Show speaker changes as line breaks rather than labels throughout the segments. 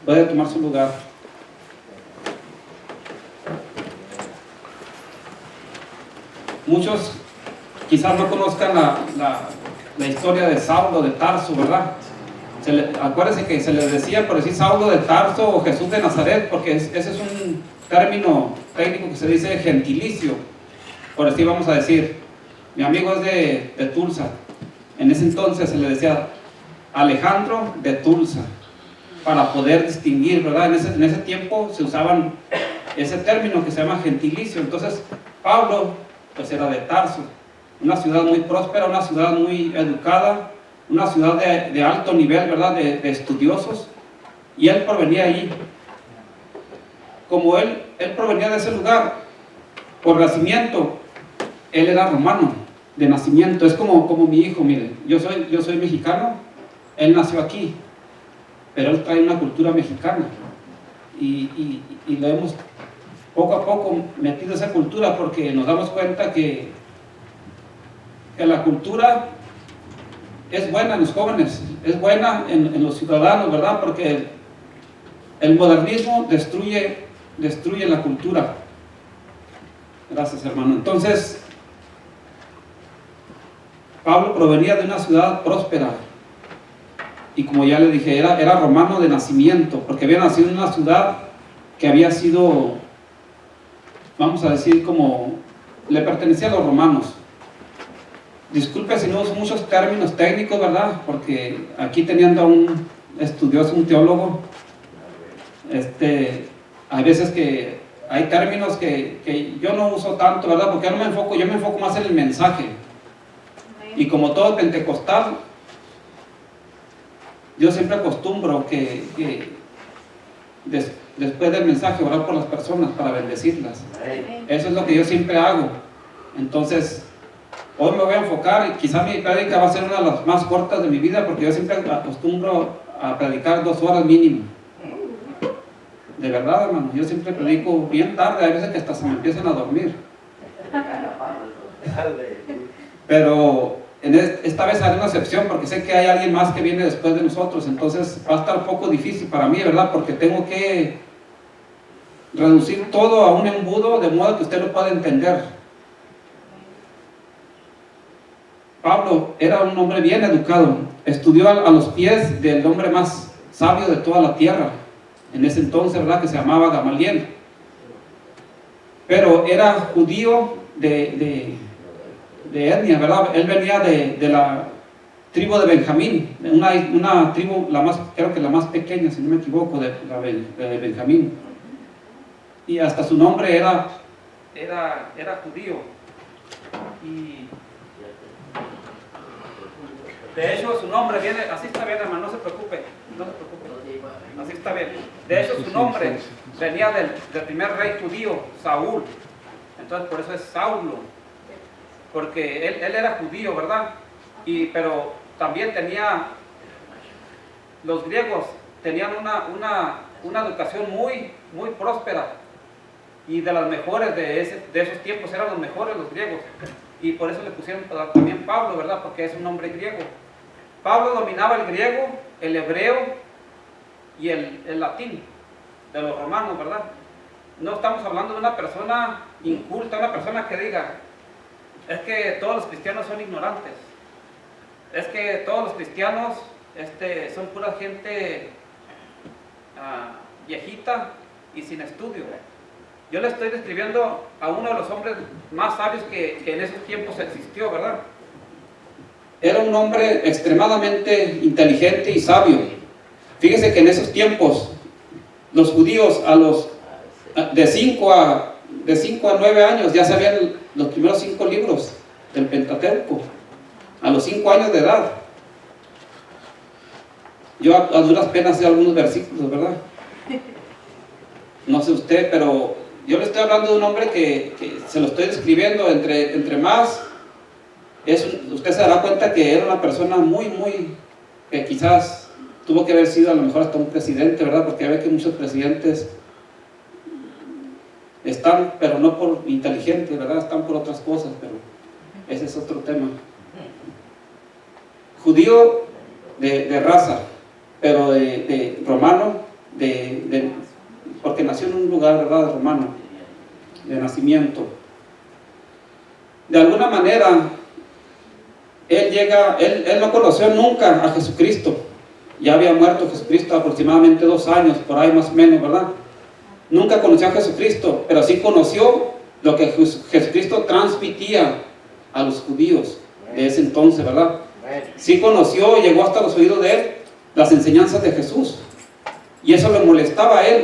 Puede tomar su lugar. Muchos quizás no conozcan la historia de Saulo de Tarso, ¿verdad? Acuérdense que se les decía por decir Saulo de Tarso o Jesús de Nazaret, porque ese es un término técnico que se dice gentilicio. Por así vamos a decir, mi amigo es de Tulsa. En ese entonces se le decía Alejandro de Tulsa, para poder distinguir, ¿verdad? En ese tiempo se usaban ese término que se llama gentilicio. Entonces Pablo pues era de Tarso, una ciudad muy próspera, una ciudad muy educada, una ciudad de alto nivel, ¿verdad? De estudiosos, y él provenía allí. Como él provenía de ese lugar, por nacimiento, él era romano, de nacimiento. Es como mi hijo, miren, yo soy mexicano, él nació aquí, pero él trae una cultura mexicana, y lo hemos poco a poco metido esa cultura, porque nos damos cuenta que la cultura es buena en los jóvenes, es buena en los ciudadanos, ¿verdad? Porque el modernismo destruye la cultura. Gracias, hermano. Entonces, Pablo provenía de una ciudad próspera, y como ya le dije, era romano de nacimiento, porque había nacido en una ciudad que había sido, vamos a decir, como le pertenecía a los romanos. Disculpe si no uso muchos términos técnicos, ¿verdad? Porque aquí teniendo a un estudioso, un teólogo, hay veces que hay términos que yo no uso tanto, ¿verdad? Porque yo me enfoco más en el mensaje. Y como todo pentecostal, yo siempre acostumbro que después del mensaje orar por las personas para bendecirlas. Eso es lo que yo siempre hago. Entonces, hoy me voy a enfocar, y quizá mi prédica va a ser una de las más cortas de mi vida, porque yo siempre acostumbro a predicar 2 horas mínimo. De verdad, hermano, yo siempre predico bien tarde, hay veces que hasta se me empiezan a dormir. Pero esta vez haré una excepción, porque sé que hay alguien más que viene después de nosotros, entonces va a estar un poco difícil para mí, ¿verdad? Porque tengo que reducir todo a un embudo, de modo que usted lo pueda entender. Pablo era un hombre bien educado, estudió a los pies del hombre más sabio de toda la tierra, en ese entonces, ¿verdad? Que se llamaba Gamaliel. Pero era judío de etnia, ¿verdad? Él venía de la tribu de Benjamín, una tribu, creo que la más pequeña, si no me equivoco, de Benjamín. Y hasta su nombre era judío. Y de hecho su nombre viene, así está bien, hermano, no se preocupe, así está bien. De hecho su nombre venía del primer rey judío, Saúl. Entonces por eso es Saulo, porque él era judío, ¿verdad? Pero también los griegos tenían una educación muy, muy próspera, y de las mejores de esos tiempos, eran los mejores los griegos, y por eso le pusieron también Pablo, ¿verdad? Porque es un nombre griego. Pablo dominaba el griego, el hebreo y el latín de los romanos, ¿verdad? No estamos hablando de una persona inculta, una persona que diga, es que todos los cristianos son ignorantes, es que todos los cristianos son pura gente viejita y sin estudio. Yo le estoy describiendo a uno de los hombres más sabios que en esos tiempos existió, ¿verdad? Era un hombre extremadamente inteligente y sabio. Fíjese que en esos tiempos los judíos de 5 a 9 años ya sabían los primeros 5 libros del Pentateuco, a los 5 años de edad. Yo a duras penas sé algunos versículos, ¿verdad? No sé usted, pero yo le estoy hablando de un hombre que se lo estoy describiendo, entre más, usted se dará cuenta que era una persona muy, muy, que quizás tuvo que haber sido a lo mejor hasta un presidente, ¿verdad? Porque ve que muchos presidentes están, pero no por inteligentes, ¿verdad? Están por otras cosas, pero ese es otro tema. Judío de raza, pero de romano, porque nació en un lugar, ¿verdad?, romano, de nacimiento. De alguna manera, él no conoció nunca a Jesucristo. Ya había muerto Jesucristo aproximadamente 2 años, por ahí más o menos, ¿verdad? Nunca conoció a Jesucristo, pero sí conoció lo que Jesucristo transmitía a los judíos de ese entonces, ¿verdad? Sí conoció, llegó hasta los oídos de él las enseñanzas de Jesús, y eso le molestaba a él.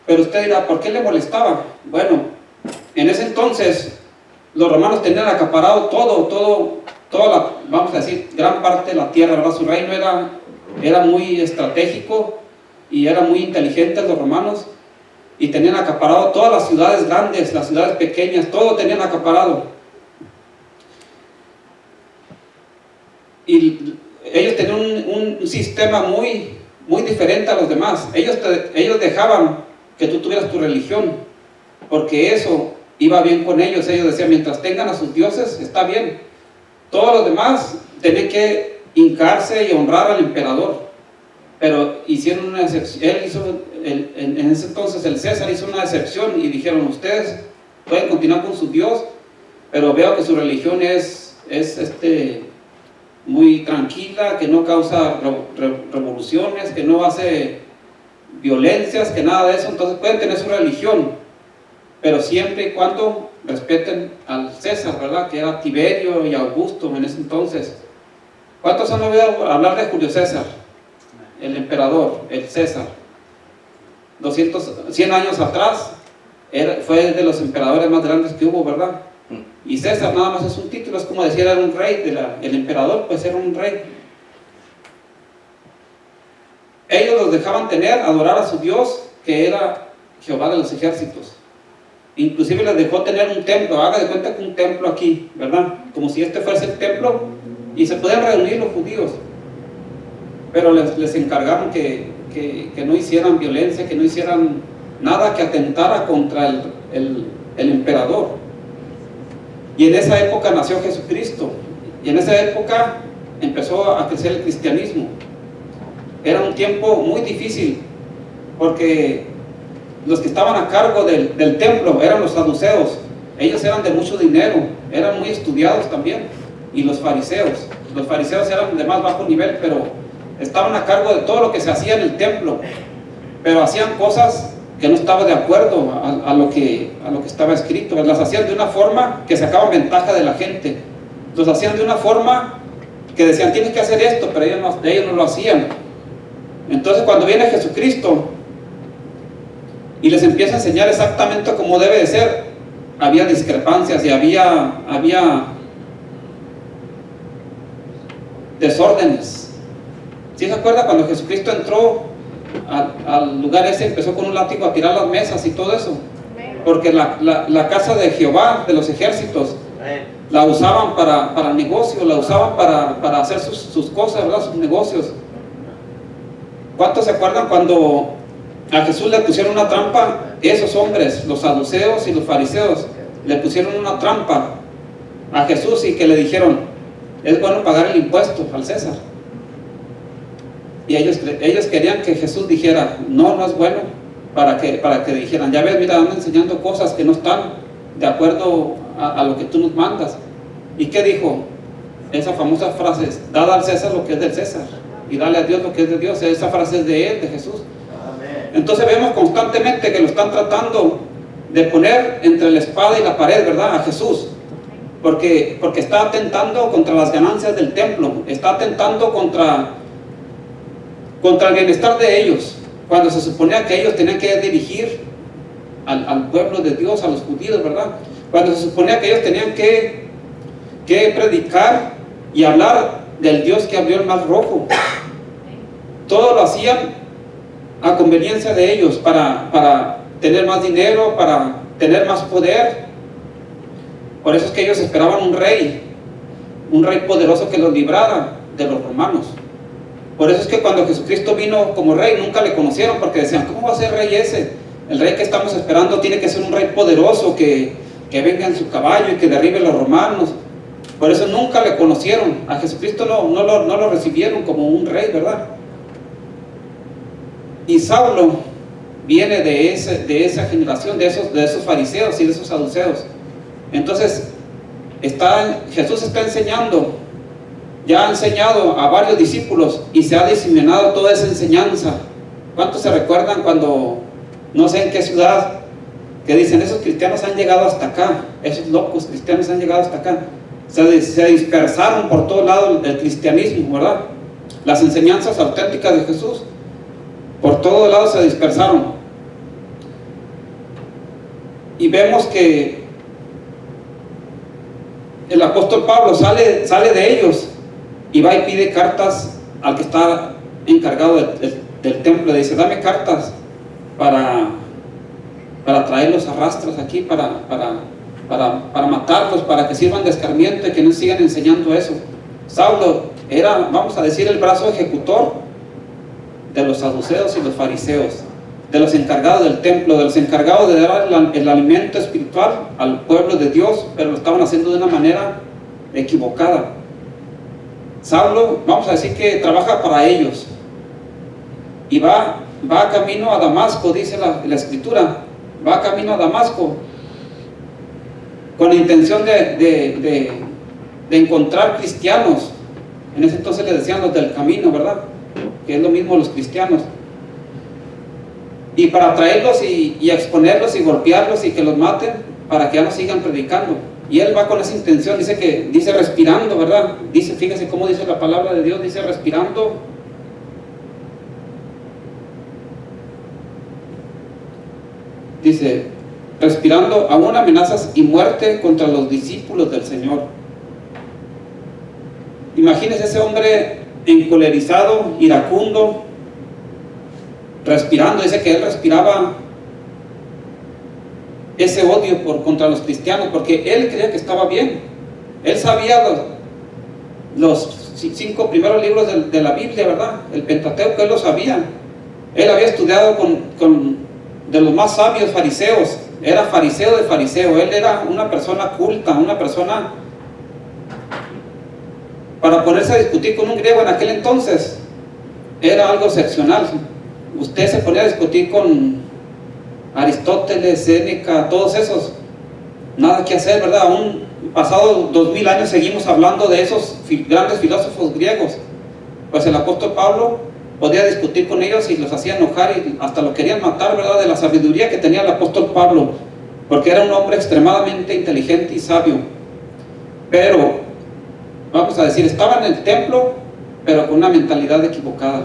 Pero usted dirá, ¿por qué le molestaba? Bueno, en ese entonces los romanos tenían acaparado toda la, vamos a decir, gran parte de la tierra, ¿verdad? Su reino era muy estratégico y era muy inteligente los romanos, y tenían acaparado todas las ciudades grandes, las ciudades pequeñas, todo tenían acaparado. Y ellos tenían un sistema muy diferente a los demás. Ellos dejaban que tú tuvieras tu religión, porque eso iba bien con ellos. Ellos decían, mientras tengan a sus dioses, está bien. Todos los demás tenían que hincarse y honrar al emperador. Pero hicieron una excepción. En ese entonces el César hizo una excepción y dijeron, ustedes pueden continuar con su Dios, pero veo que su religión es muy tranquila, que no causa revoluciones, que no hace violencias, que nada de eso. Entonces pueden tener su religión, pero siempre y cuando respeten al César, ¿verdad?, que era Tiberio y Augusto en ese entonces. ¿Cuántos han oído hablar de Julio César? El emperador, el César. 100 años atrás fue de los emperadores más grandes que hubo, ¿verdad? Y César nada más es un título, es como decir era un rey, el emperador pues era un rey. Ellos los dejaban adorar a su Dios, que era Jehová de los ejércitos. Inclusive les dejó tener un templo. Haga de cuenta que un templo aquí, ¿verdad?, como si este fuese el templo, y se podían reunir los judíos, pero les encargaron que no hicieran violencia, que no hicieran nada que atentara contra el emperador. Y en esa época nació Jesucristo, y en esa época empezó a crecer el cristianismo. Era un tiempo muy difícil, porque los que estaban a cargo del templo eran los saduceos. Ellos eran de mucho dinero, eran muy estudiados también. Y los fariseos eran de más bajo nivel, pero estaban a cargo de todo lo que se hacía en el templo, pero hacían cosas que no estaban de acuerdo a lo que estaba escrito. Las hacían de una forma que sacaban ventaja de la gente. Los hacían de una forma que decían, tienes que hacer esto, pero ellos no lo hacían. Entonces cuando viene Jesucristo y les empieza a enseñar exactamente cómo debe de ser, había discrepancias y había desórdenes. ¿Sí se acuerda cuando Jesucristo entró al lugar ese, empezó con un látigo a tirar las mesas y todo eso? Porque la casa de Jehová de los ejércitos la usaban para negocio, la usaban para hacer sus cosas, ¿verdad?, sus negocios. ¿Cuántos se acuerdan cuando a Jesús le pusieron una trampa? Esos hombres, los saduceos y los fariseos, le pusieron una trampa a Jesús, y que le dijeron, es bueno pagar el impuesto al César. Y ellos querían que Jesús dijera, no es bueno, para que dijeran, ya ves, mira, andan enseñando cosas que no están de acuerdo a lo que tú nos mandas. ¿Y qué dijo? Esa famosa frase, dad al César lo que es del César, y dale a Dios lo que es de Dios. Esa frase es de él, de Jesús. Amén. Entonces vemos constantemente que lo están tratando de poner entre la espada y la pared, ¿verdad?, a Jesús, porque está atentando contra las ganancias del templo, está atentando contra el bienestar de ellos, cuando se suponía que ellos tenían que dirigir al pueblo de Dios, a los judíos, ¿verdad? Cuando se suponía que ellos tenían que predicar y hablar del Dios que abrió el mar rojo. Todo lo hacían a conveniencia de ellos, para tener más dinero, para tener más poder. Por eso es que ellos esperaban un rey poderoso que los librara de los romanos. Por eso es que cuando Jesucristo vino como rey, nunca le conocieron, porque decían, ¿cómo va a ser rey ese? El rey que estamos esperando tiene que ser un rey poderoso, que venga en su caballo y que derribe a los romanos. Por eso nunca le conocieron. A Jesucristo no lo recibieron como un rey, ¿verdad? Y Saulo viene de esa generación, de esos fariseos y de esos saduceos. Entonces, Jesús está enseñando, ya ha enseñado a varios discípulos y se ha diseminado toda esa enseñanza. ¿Cuántos se recuerdan cuando, no sé en qué ciudad, que dicen, esos cristianos han llegado hasta acá, esos locos cristianos han llegado hasta acá? Se dispersaron por todo lado el cristianismo, ¿verdad? Las enseñanzas auténticas de Jesús, por todos lados se dispersaron. Y vemos que el apóstol Pablo sale de ellos y va y pide cartas al que está encargado del templo. Le dice, dame cartas para traerlos a rastras aquí, para matarlos, para que sirvan de escarmiento y que no sigan enseñando eso. Saulo era, vamos a decir, el brazo ejecutor de los saduceos y los fariseos, de los encargados del templo, de los encargados de dar el alimento espiritual al pueblo de Dios, pero lo estaban haciendo de una manera equivocada. Saulo, vamos a decir que trabaja para ellos y va camino a Damasco, dice la escritura, va camino a Damasco con la intención de encontrar cristianos. En ese entonces le decían los del camino, ¿verdad? Que es lo mismo los cristianos. Y para traerlos y exponerlos y golpearlos y que los maten para que ya no sigan predicando. Y él va con esa intención, dice respirando, ¿verdad? Dice, fíjese cómo dice la palabra de Dios, dice respirando. Dice, respirando aún amenazas y muerte contra los discípulos del Señor. Imagínese ese hombre encolerizado, iracundo, respirando. Dice que él respiraba ese odio contra los cristianos, porque él creía que estaba bien. Él sabía los 5 primeros libros de la Biblia, ¿verdad? El Pentateuco, él lo sabía. Él había estudiado de los más sabios fariseos. Era fariseo de fariseo. Él era una persona culta, una persona, para ponerse a discutir con un griego en aquel entonces era algo excepcional. Usted se ponía a discutir con Aristóteles, Séneca, todos esos, nada que hacer, ¿verdad? Aún pasados 2000 años seguimos hablando de esos grandes filósofos griegos. Pues el apóstol Pablo podía discutir con ellos y los hacía enojar y hasta lo querían matar, ¿verdad? De la sabiduría que tenía el apóstol Pablo, porque era un hombre extremadamente inteligente y sabio. Pero, vamos a decir, estaba en el templo, pero con una mentalidad equivocada.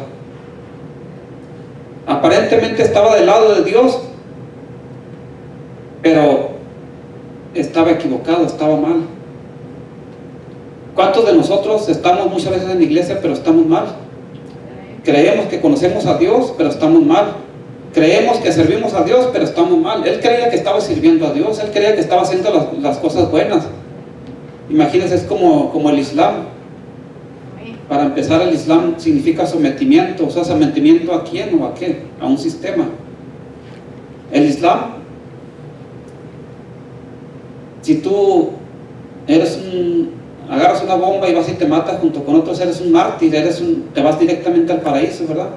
Aparentemente estaba del lado de Dios, pero estaba equivocado, estaba mal. ¿Cuántos de nosotros estamos muchas veces en la iglesia, pero estamos mal? Creemos que conocemos a Dios, pero estamos mal. Creemos que servimos a Dios, pero estamos mal. Él creía que estaba sirviendo a Dios, él creía que estaba haciendo las cosas buenas. Imagínense, es como el Islam. Para empezar, el Islam significa sometimiento. O sea, ¿sometimiento a quién o a qué? A un sistema. El Islam, si tú agarras una bomba y vas y te matas junto con otros, eres un mártir, te vas directamente al paraíso, ¿verdad?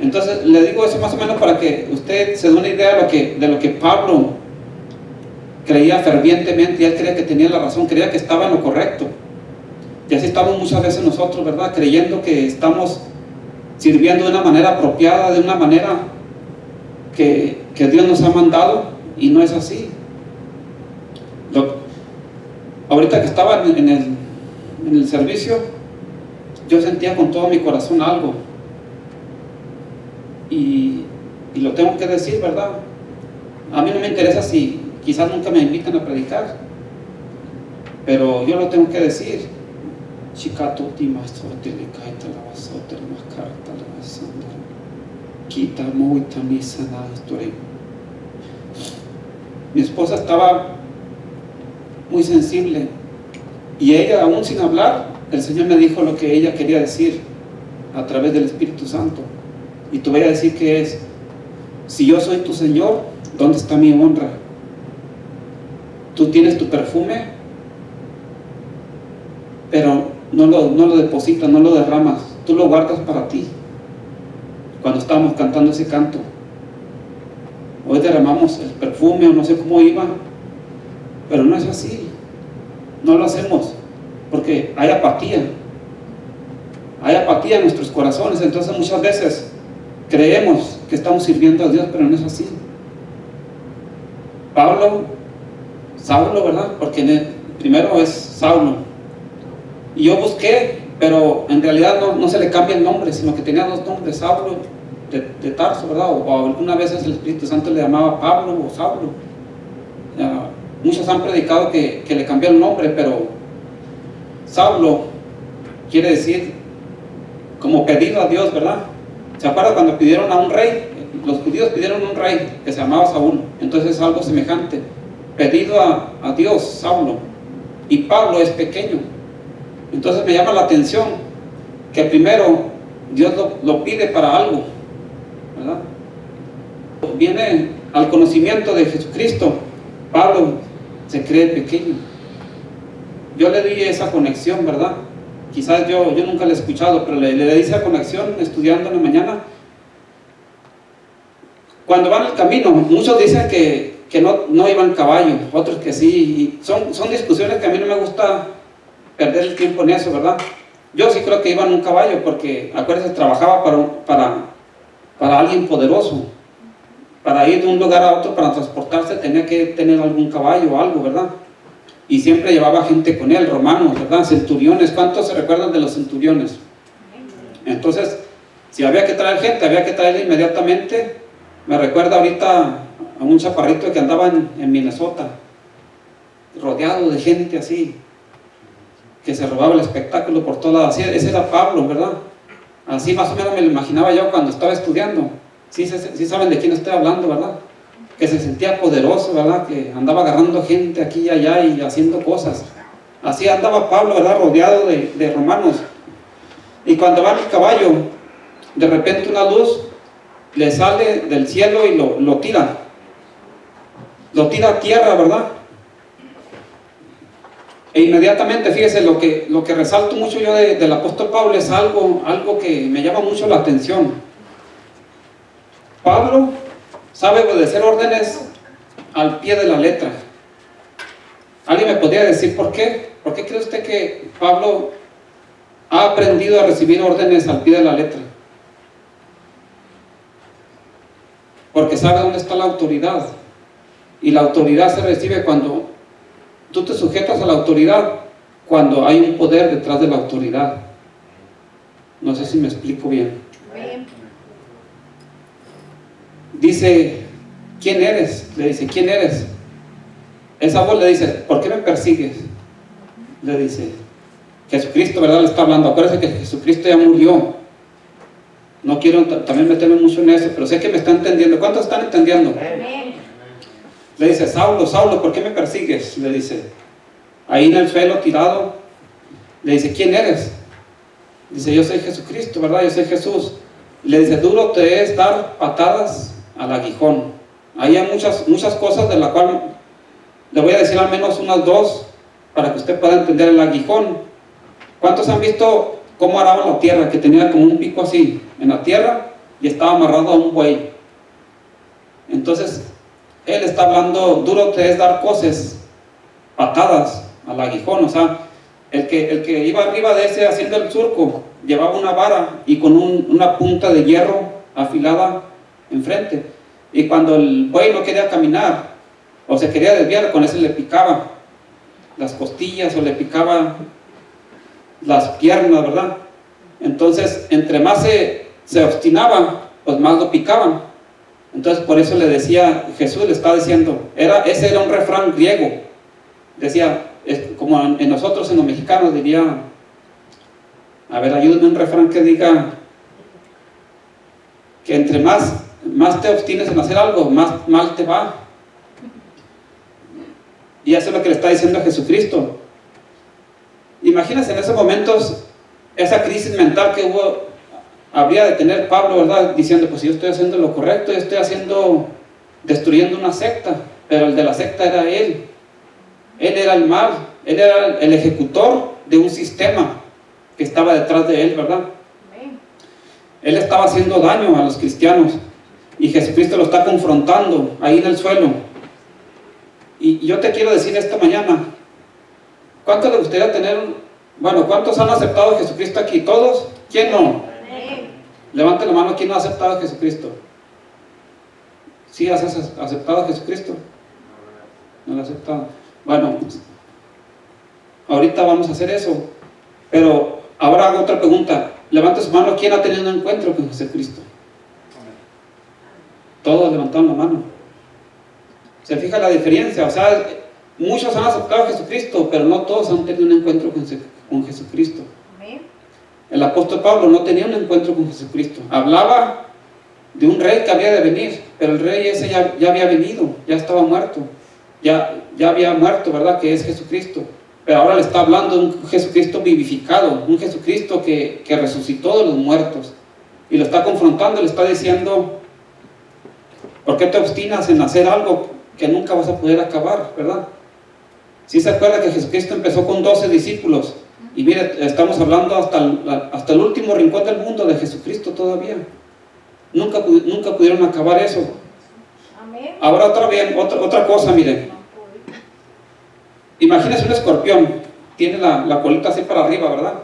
Entonces le digo eso más o menos para que usted se dé una idea de lo que Pablo creía fervientemente. Y él creía que tenía la razón, creía que estaba en lo correcto. Y así estamos muchas veces nosotros, ¿verdad? Creyendo que estamos sirviendo de una manera apropiada, de una manera que Dios nos ha mandado, y no es así. Ahorita que estaba en el servicio, yo sentía con todo mi corazón algo, y lo tengo que decir, ¿verdad? A mí no me interesa si quizás nunca me invitan a predicar, pero yo lo tengo que decir. Mi esposa estaba muy sensible, y ella, aún sin hablar, el Señor me dijo lo que ella quería decir a través del Espíritu Santo. Y te voy a decir que es: si yo soy tu Señor, ¿dónde está mi honra? Tú tienes tu perfume, pero no lo depositas, no lo derramas, tú lo guardas para ti. cuando estábamos cantando ese canto. Hoy derramamos el perfume o no sé cómo iba, pero no es así. No lo hacemos porque hay apatía en nuestros corazones. Entonces muchas veces creemos que estamos sirviendo a Dios, pero no es así. Saulo, ¿verdad? Porque primero es Saulo, y yo busqué, pero en realidad no se le cambia el nombre, sino que tenía dos nombres, Saulo de Tarso, ¿verdad? O algunas veces el Espíritu Santo le llamaba Pablo o Saulo. Muchos han predicado que le cambió el nombre, pero Saulo quiere decir como pedido a Dios, ¿verdad? ¿Se acuerdan cuando pidieron a un rey? Los judíos pidieron un rey que se llamaba Saúl. Entonces es algo semejante, pedido a Dios, Saulo. Y Pablo es pequeño. Entonces me llama la atención que primero Dios lo pide para algo, ¿verdad? Viene al conocimiento de Jesucristo, Pablo se cree pequeño. Yo le di esa conexión, ¿verdad? Quizás yo nunca la he escuchado, pero le di esa conexión estudiando en la mañana. Cuando van el camino, muchos dicen que no iban caballo, otros que sí. Son discusiones que a mí no me gusta perder el tiempo en eso, ¿verdad? Yo sí creo que iban un caballo, porque acuérdense, trabajaba para alguien poderoso. Para ir de un lugar a otro, para transportarse, tenía que tener algún caballo o algo, ¿verdad? Y siempre llevaba gente con él, romanos, ¿verdad? Centuriones. ¿Cuántos se recuerdan de los centuriones? Entonces, si había que traer gente, había que traerla inmediatamente. Me recuerda ahorita a un chaparrito que andaba en Minnesota, rodeado de gente así, que se robaba el espectáculo por todos lados. Ese era Pablo, ¿verdad? Así más o menos me lo imaginaba yo cuando estaba estudiando. Sí saben de quién estoy hablando, ¿verdad? Que se sentía poderoso, ¿verdad? Que andaba agarrando gente aquí y allá y haciendo cosas. Así andaba Pablo, ¿verdad? Rodeado de romanos. Y cuando va el caballo, de repente una luz le sale del cielo y lo tira a tierra, ¿verdad? E inmediatamente, fíjese, lo que resalto mucho yo del apóstol Pablo es algo que me llama mucho la atención. Pablo sabe obedecer órdenes al pie de la letra. ¿Alguien me podría decir por qué? ¿Por qué cree usted que Pablo ha aprendido a recibir órdenes al pie de la letra? Porque sabe dónde está la autoridad. Y la autoridad se recibe cuando tú te sujetas a la autoridad, cuando hay un poder detrás de la autoridad. No sé si me explico bien. Dice, ¿quién eres? Le dice, ¿quién eres? Esa voz le dice, ¿por qué me persigues? Le dice, Jesucristo, ¿verdad? Le está hablando. Acuérdense que Jesucristo ya murió. No quiero también meterme mucho en eso, pero sé que me están entendiendo. ¿Cuántos están entendiendo? Le dice, Saulo, Saulo, ¿por qué me persigues? Le dice, ahí en el suelo tirado. Le dice, ¿quién eres? Dice, yo soy Jesucristo, ¿verdad? Yo soy Jesús. Le dice, duro te es dar patadas al aguijón. Ahí hay muchas cosas de las cuales le voy a decir al menos unas dos para que usted pueda entender el aguijón. ¿Cuántos han visto cómo araban la tierra? Que tenía como un pico así en la tierra y estaba amarrado a un buey. Entonces él está hablando, duro te es dar cosas, patadas al aguijón. O sea, el que iba arriba de ese haciendo el surco llevaba una vara y con una punta de hierro afilada enfrente, y cuando el buey no quería caminar o se quería desviar, con ese le picaba las costillas o le picaba las piernas, ¿verdad? Entonces entre más se obstinaba, pues más lo picaban. Entonces por eso le decía, Jesús le está diciendo, ese era un refrán griego, decía, como en nosotros, en los mexicanos, diría, a ver, ayúdenme, un refrán que diga que entre más te obstines en hacer algo, más mal te va. Y eso es lo que le está diciendo a Jesucristo. Imagínense en esos momentos esa crisis mental que habría de tener Pablo, ¿verdad? Diciendo, pues yo estoy haciendo lo correcto, yo estoy destruyendo una secta, pero el de la secta era él era el mal, él era el ejecutor de un sistema que estaba detrás de él, ¿verdad? Él estaba haciendo daño a los cristianos y Jesucristo lo está confrontando ahí en el suelo. Y yo te quiero decir esta mañana, ¿cuánto le gustaría tener? Bueno, ¿cuántos han aceptado a Jesucristo aquí? ¿Todos? ¿Quién no? Levante la mano, ¿quién no ha aceptado a Jesucristo? ¿Sí has aceptado a Jesucristo? No lo has aceptado. Bueno, ahorita vamos a hacer eso, pero ahora hago otra pregunta. Levante su mano, ¿quién ha tenido un encuentro con Jesucristo? Todos levantaron la mano. ¿Se fija la diferencia? O sea, muchos han aceptado a Jesucristo, pero no todos han tenido un encuentro con Jesucristo. El apóstol Pablo no tenía un encuentro con Jesucristo. Hablaba de un rey que había de venir, pero el rey ese ya había venido, ya estaba muerto, ya había muerto, ¿verdad? Que es Jesucristo. Pero ahora le está hablando de un Jesucristo vivificado, un Jesucristo que resucitó de los muertos. Y lo está confrontando, le está diciendo, ¿por qué te obstinas en hacer algo que nunca vas a poder acabar, verdad? ¿Sí se acuerda que Jesucristo empezó con 12 discípulos? Y mire, estamos hablando hasta el último rincón del mundo de Jesucristo todavía. Nunca pudieron acabar eso. Ahora otra cosa, mire. Imagínese un escorpión, tiene la colita así para arriba, ¿verdad?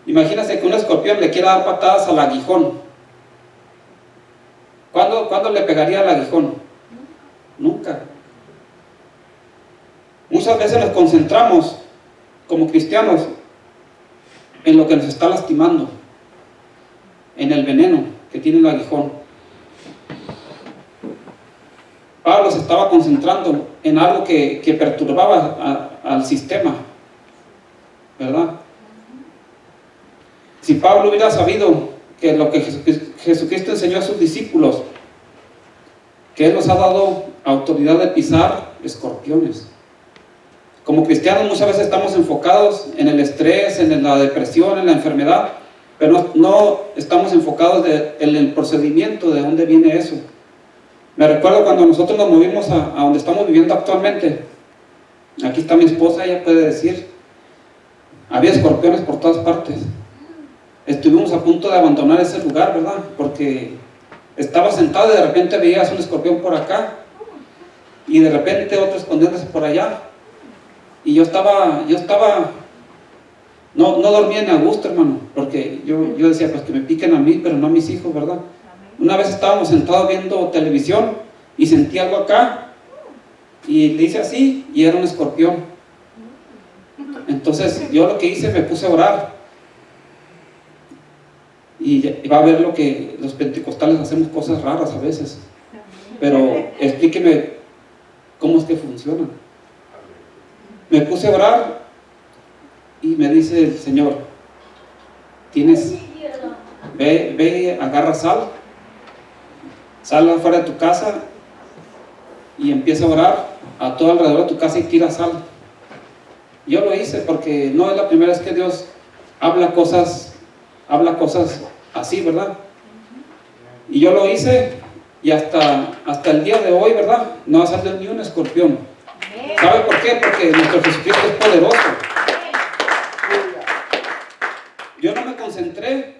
Imagínese que un escorpión le quiera dar patadas al aguijón. ¿Cuándo le pegaría al aguijón? Nunca. Muchas veces nos concentramos como cristianos en lo que nos está lastimando, en el veneno que tiene el aguijón. Pablo se estaba concentrando en algo que perturbaba al sistema, ¿verdad? Si Pablo hubiera sabido que lo que Jesucristo enseñó a sus discípulos, que Él nos ha dado autoridad de pisar escorpiones. Como cristianos muchas veces estamos enfocados en el estrés, en la depresión, en la enfermedad, pero no estamos enfocados en el procedimiento de dónde viene eso. Me recuerdo cuando nosotros nos movimos a donde estamos viviendo actualmente. Aquí está mi esposa, ella puede decir, había escorpiones por todas partes. Estuvimos a punto de abandonar ese lugar, ¿verdad? Porque estaba sentado y de repente veías un escorpión por acá y de repente otro escondiéndose por allá. Y yo estaba no dormía ni a gusto, hermano, porque yo decía, pues que me piquen a mí, pero no a mis hijos, ¿verdad? Una vez estábamos sentados viendo televisión y sentí algo acá y le hice así y era un escorpión. Entonces yo lo que hice, me puse a orar y va a ver lo que los pentecostales hacemos, cosas raras a veces, pero explíqueme cómo es que funciona. Me puse a orar y me dice el Señor, ve, agarra sal afuera de tu casa y empieza a orar a todo alrededor de tu casa y tira sal. Yo lo hice porque no es la primera vez que Dios habla cosas así, ¿verdad? Y yo lo hice y hasta el día de hoy, ¿verdad? No ha salido ni un escorpión. ¿Sabe por qué? Porque nuestro Jesucristo es poderoso. Yo no me concentré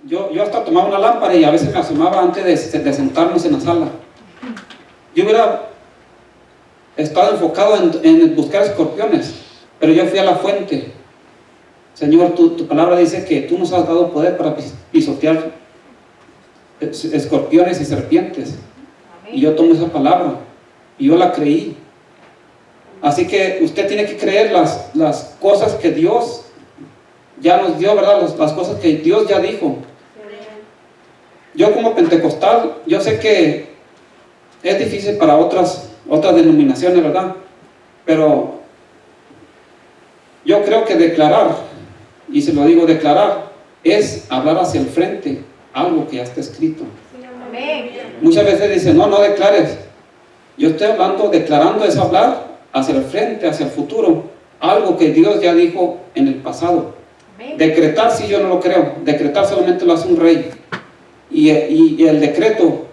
yo hasta tomaba una lámpara y a veces me asomaba antes de sentarnos en la sala. Yo hubiera estado enfocado en buscar escorpiones, pero yo fui a la fuente. Señor, tu palabra dice que tú nos has dado poder para pisotear escorpiones y serpientes. Y yo tomo esa palabra y yo la creí. Así que usted tiene que creer las cosas que Dios ya nos dio, ¿verdad? Las cosas que Dios ya dijo. Yo como pentecostal, yo sé que es difícil para otras denominaciones, ¿verdad? Pero yo creo que declarar, y se lo digo, declarar es hablar hacia el frente algo que ya está escrito. Muchas veces dicen, no declares. Yo estoy declarando es hablar hacia el frente, hacia el futuro, algo que Dios ya dijo en el pasado. Decretar, sí, yo no lo creo. Decretar solamente lo hace un rey. Y el decreto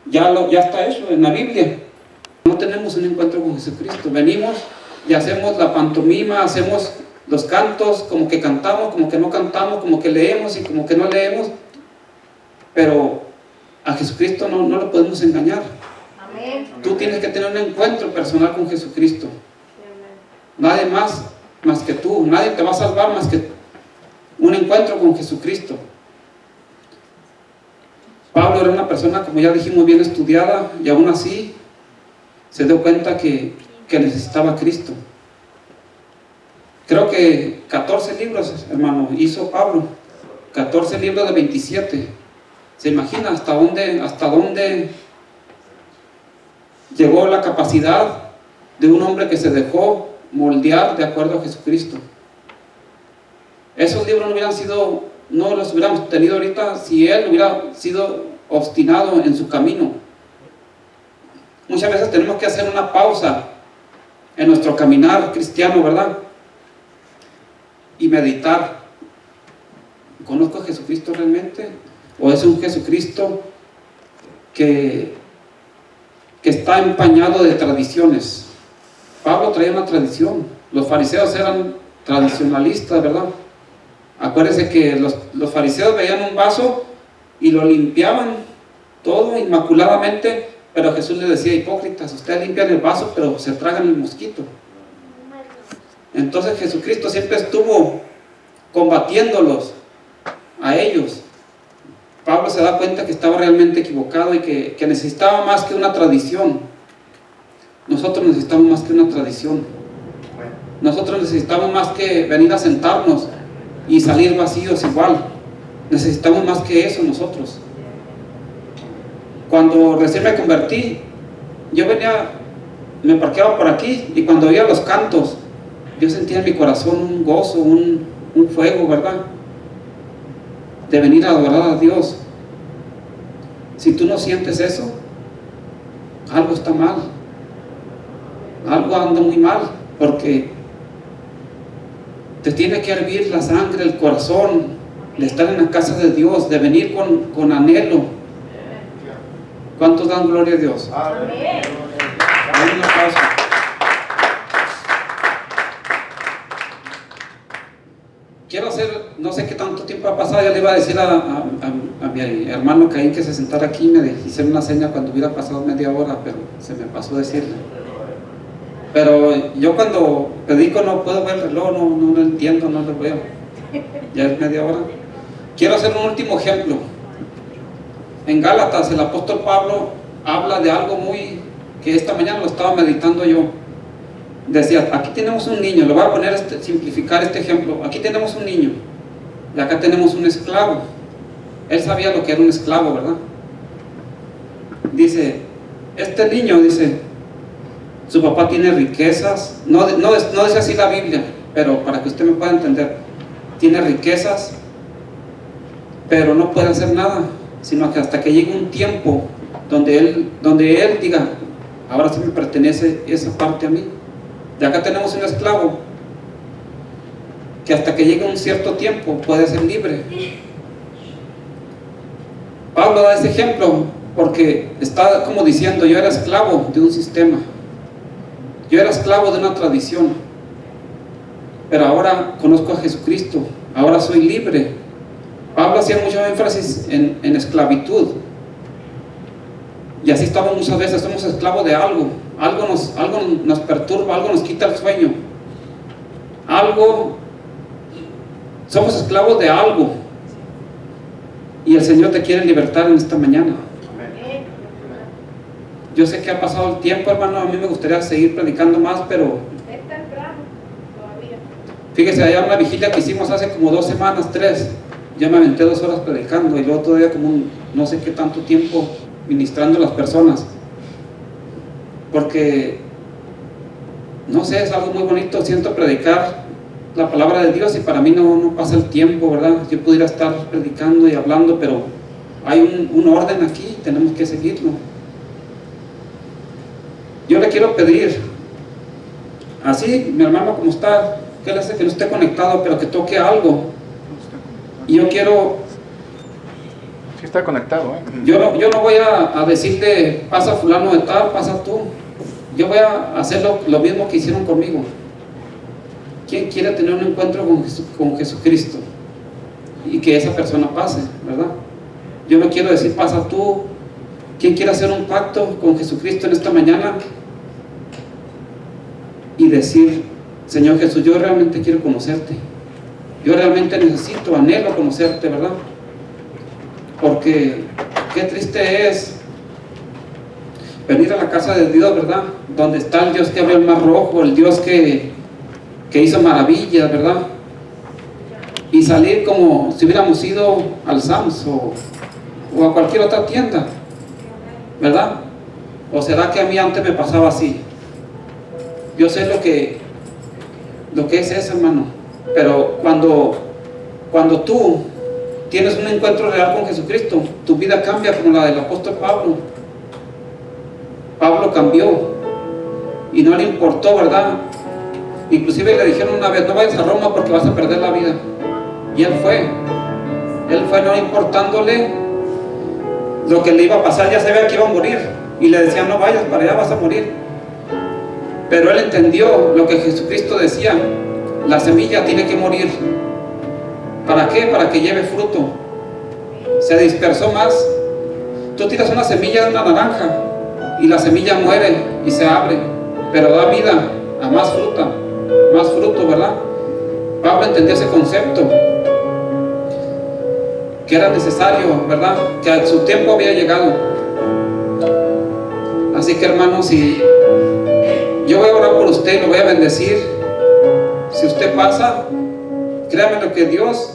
ya está hecho en la Biblia. No tenemos un encuentro con Jesucristo. Venimos y hacemos la pantomima, hacemos los cantos, como que cantamos, como que no cantamos, como que leemos y como que no leemos, pero a Jesucristo no lo podemos engañar.
Amén.
Tú tienes que tener un encuentro personal con Jesucristo. Nadie más que tú, nadie te va a salvar más que un encuentro con Jesucristo. Pablo era una persona, como ya dijimos, bien estudiada, y aún así se dio cuenta que necesitaba a Cristo. Creo que 14 libros, hermano, hizo Pablo. 14 libros de 27. ¿Se imagina hasta dónde llegó la capacidad de un hombre que se dejó moldear de acuerdo a Jesucristo? Esos libros no los hubiéramos tenido ahorita si él hubiera sido obstinado en su camino. Muchas veces tenemos que hacer una pausa en nuestro caminar cristiano, ¿verdad? Y meditar. ¿Conozco a Jesucristo realmente? ¿O es un Jesucristo que está empañado de tradiciones? Pablo traía una tradición. Los fariseos eran tradicionalistas, ¿verdad? Acuérdense que los fariseos veían un vaso y lo limpiaban todo inmaculadamente, pero Jesús les decía: hipócritas, ustedes limpian el vaso, pero se tragan el mosquito. Entonces Jesucristo siempre estuvo combatiéndolos a ellos. Pablo se da cuenta que estaba realmente equivocado y que necesitaba más que una tradición. Nosotros necesitamos más que una tradición. Nosotros necesitamos más que venir a sentarnos y salir vacíos igual. Necesitamos más que eso nosotros. Cuando recién me convertí, yo me parqueaba por aquí, y cuando oía los cantos, yo sentía en mi corazón un gozo, un fuego, ¿verdad? De venir a adorar a Dios. Si tú no sientes eso, algo está mal. Algo anda muy mal, porque te tiene que hervir la sangre, el corazón, de estar en la casa de Dios, de venir con anhelo. ¿Cuántos dan gloria a Dios?
Amén.
Hay un aplauso. Quiero hacer, no sé qué tanto tiempo ha pasado, ya le iba a decir a mi hermano Caín que se sentara aquí y me hiciera una seña cuando hubiera pasado media hora, pero se me pasó decirle. Pero yo cuando predico no puedo ver el reloj, no lo entiendo, no lo veo. Ya es media hora. Quiero hacer un último ejemplo. En Gálatas el apóstol Pablo habla de algo que esta mañana lo estaba meditando yo. Decía: aquí tenemos un niño, lo voy a poner simplificar este ejemplo. Aquí tenemos un niño y acá tenemos un esclavo. Él sabía lo que era un esclavo, ¿verdad? Dice, este niño, dice, su papá tiene riquezas, no dice así la Biblia, pero para que usted me pueda entender, tiene riquezas, pero no puede hacer nada, sino que hasta que llegue un tiempo donde él diga: ahora sí me pertenece esa parte a mí. Y acá tenemos un esclavo que hasta que llegue un cierto tiempo puede ser libre. Pablo da ese ejemplo porque está como diciendo: yo era esclavo de un sistema, yo era esclavo de una tradición, pero ahora conozco a Jesucristo, ahora soy libre. Pablo hacía mucho énfasis en esclavitud, y así estamos muchas veces. Somos esclavos de algo nos perturba, algo nos quita el sueño, somos esclavos de algo, y el Señor te quiere libertar en esta mañana. Yo sé que ha pasado el tiempo, hermano, a mí me gustaría seguir predicando más, pero fíjese, allá en la vigilia que hicimos hace como 2 semanas, 3, ya me aventé 2 horas predicando, y luego todavía como no sé qué tanto tiempo ministrando a las personas, porque no sé, es algo muy bonito. Siento predicar la palabra de Dios y para mí no pasa el tiempo, ¿verdad? Yo pudiera estar predicando y hablando, pero hay un orden aquí, tenemos que seguirlo. Yo le quiero pedir, así, mi hermano como está, que le hace que no esté conectado, pero que toque algo. Y yo quiero...
Sí está conectado, ¿eh?
Yo no voy a decirte: pasa fulano de tal, pasa tú. Yo voy a hacer lo mismo que hicieron conmigo. ¿Quién quiere tener un encuentro con Jesucristo? Y que esa persona pase, ¿verdad? Yo no quiero decir pasa tú. ¿Quién quiere hacer un pacto con Jesucristo en esta mañana? Y decir, Señor Jesús, yo realmente quiero conocerte. Yo realmente necesito, anhelo conocerte, ¿verdad? Porque qué triste es venir a la casa de Dios, ¿verdad? Donde está el Dios que abrió el mar rojo, el Dios que hizo maravillas, ¿verdad? Y salir como si hubiéramos ido al Sam's o a cualquier otra tienda, ¿verdad? ¿O será que a mí antes me pasaba así? Yo sé lo que es eso, hermano. Pero cuando tú tienes un encuentro real con Jesucristo, tu vida cambia como la del apóstol Pablo. Pablo cambió y no le importó, ¿verdad? Inclusive le dijeron una vez, no vayas a Roma porque vas a perder la vida. Y él fue no importándole lo que le iba a pasar, ya sabía que iba a morir. Y le decían, no vayas para allá, vas a morir. Pero él entendió lo que Jesucristo decía, la semilla tiene que morir. ¿Para qué? Para que lleve fruto. Se dispersó más. Tú tiras una semilla de una naranja y la semilla muere y se abre, pero da vida a más fruta, más fruto, ¿verdad? Pablo entendió ese concepto, que era necesario, ¿verdad? Que a su tiempo había llegado. Así que, hermanos, si yo voy a orar por usted, lo voy a bendecir. Si usted pasa, créame lo que Dios